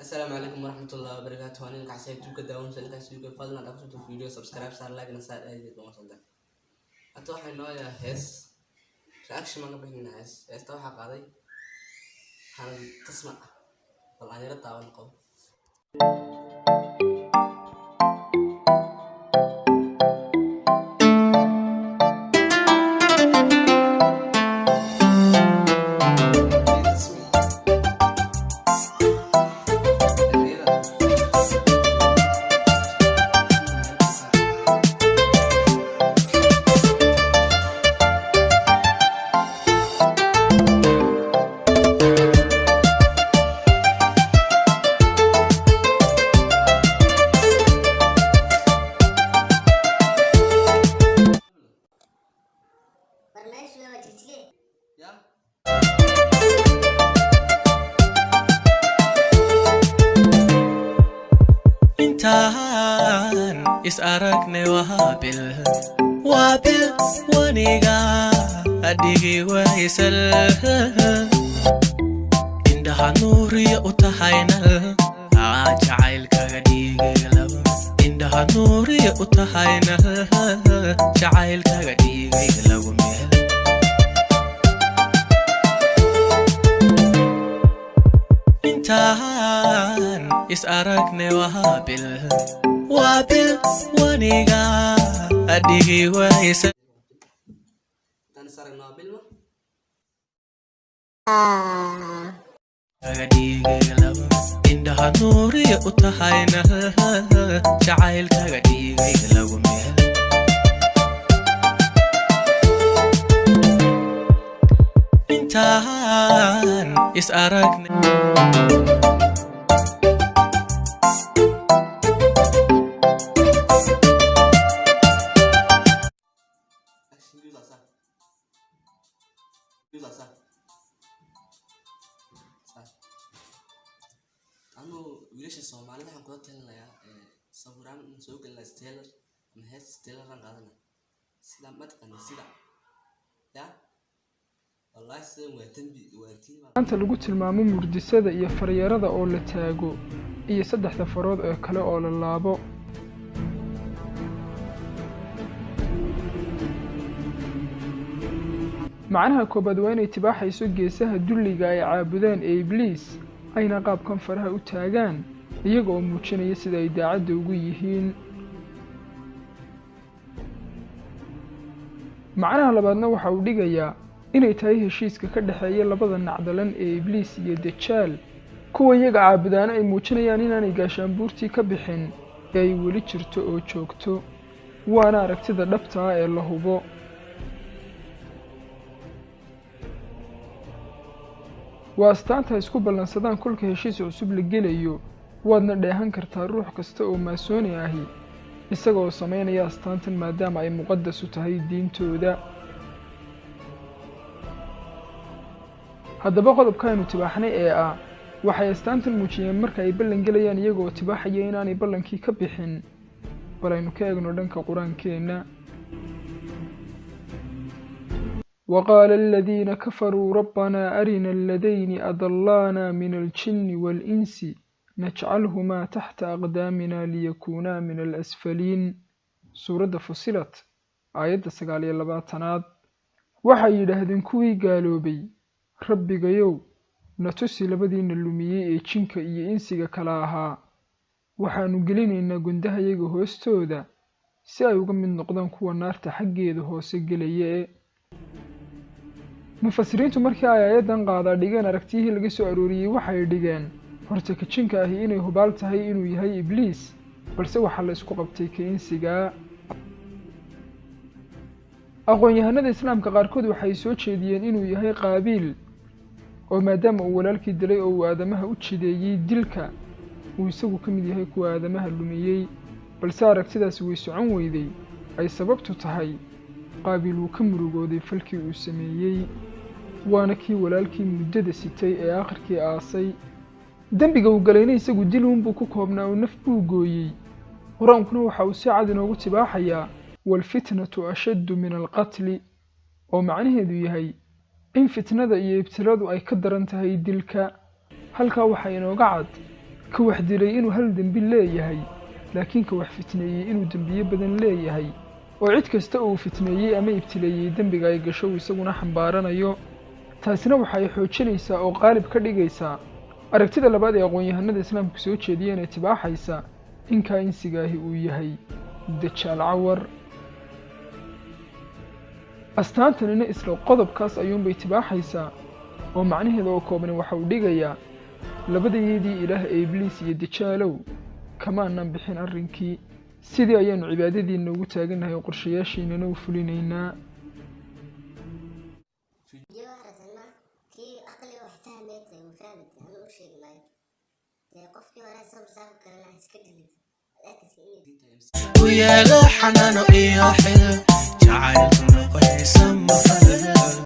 السلام عليكم ورحمة الله وبركاته. أنا كعسيت توك داون سلك عسيت فضلا أقصد الفيديو سبسكرايب صار لايك نصار أيدي بمصدر أتوقع إنه يا هس رأكش ما قبل إنه هس أتوقع قاضي هذا تسمع والله يرد على القول intaan is aragnay waabil waniga adhigi waysal indhaha nuuriya u tahaynal jacaylkaga dhigay indhaha nuuriya u tahaynal jacaylkaga dhigay lagu meel intaan is aragnay waabil waniga adhigi waysal أنا صار النابل ما indhaha nuuriya u tahayna jacaylkaga dhigay lagu meel intaan is aragnay أنا وليش الصومالي ده حنقول تلا يا صبران من سوق الستيلر من هذا ستيلر ران قادنا سلام ما تقني سلا يا والله سلام وتين أنت لو قلت المعموم مردسة iyo faryarada oo la taago iyo saddexda farood ee kale oo la laabo macnaha koobaad waa inay tibaaxayso geesaha dulliga ay caabudaan ee ibliis ayna qaabkan faraha u taagaan iyaga oo muujinaya sida ay daacadda ugu yihiin macnaha labaadna waxa uu dhigayaa inay tahay heshiiska ka dhexeeya labada nacdalan ee ibliis iyo dajaal kuwa iyaga caabudaana ay muujinayaan inaanay gaashaanbuurtii ka bixin ee ay weli jirto oo joogto waana aragtida dhabta ah ee la hubo waa astaanta isku ballansadaan kolka heshiis cusub la gelayo waadna dheehan kartaa ruux kasta oo maasooni ahi isaga oo samaynaya astaantan maadaama ay muqadas u tahay diintooda haddaba qodobkaaynu tibaaxnay ee ah waxay astaantan muujiyeen marka ay ballan gelayaan iyaga oo tibaaxaya inaanay ballankii ka bixin bal aynu ka eegno dhanka qur-aankeenna وقال الذين كفروا ربنا أرنا الذين أضلانا من الجن والإنس نجعلهما تحت أقدامنا ليكونا من الأسفلين سورة فصلت آية 9 waxay yidhaahdeen kuwii gaaloobay rabbigayow na tusi labadiina lumiyey ee jinka iyo insiga kala ahaa waxaanu gelinaynaa gundahayaga hoostooda si ay uga mid noqdaan kuwa naarta xaggeeda hoose gelaya mufasiriintu markii ay aayadan qaada dhigeen aragtiyihii laga soo arooriyey waxay dhigeen horta ka jinka ahi inay hubaal tahay inuu yahay ibliis balse waxaa la isku qabtay ka insiga aqoon-yahanada islaamka qaarkood waxay soo jeediyeen inuu yahay qaabiil oo maadaama uu walaalkii dilay oo uu aadamaha u jideeyey dilka uu isagu ka mid yahay kuwa aadamaha lumiyey balse aragtidaasi way socon weyday ay sababtu tahay qaabiil uu ka murugooday falkii uu sameeyey waana kii walaalkii muddada sitay ee aakhirkii aasay dembiga uu galayna isagu dil uunbuu ku koobnaa oo naf buu gooyey qur-aankuna waxa uu si cad inoogu tibaaxayaa walfitnatu ashaddu min alqatli oo macnaheedu yahay in fitnada iyo ibtiladu ay ka daran tahay dilka halkaa waxaa inooga cad ka wax dilay inuu hal dembi leeyahay laakiin ka wax fitneeyey inuu dembiyo badan leeyahay oo cid kasta uu fitneeyey ama ibtileeyey dembiga ay gasho uu isaguna xambaaranayo. taasina waxa ay xoojinaysaa oo qaalib ka dhigaysaa aragtida labaad ee aqoon-yahanada islaamku soo jeediyeen ee tibaaxaysa in kainsigaahi uu yahay dajaal cawar. astaantanina isla qodobkaas ayuunbay tibaaxaysaa oo macnaheeda oo koobani waxa uu dhigayaa labadayeedii ilaah ee ibliis iyo dajaalow kamaanan bixin arrinkii, sidii ayaanu cibaadadiinna ugu taagannahay oo qorshayaashiinana u fulinaynaa. ويا حنان iyo xil jacaylkuna qoysa ma fadhiyo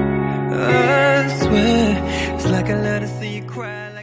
I swear it's like I let her see you cry.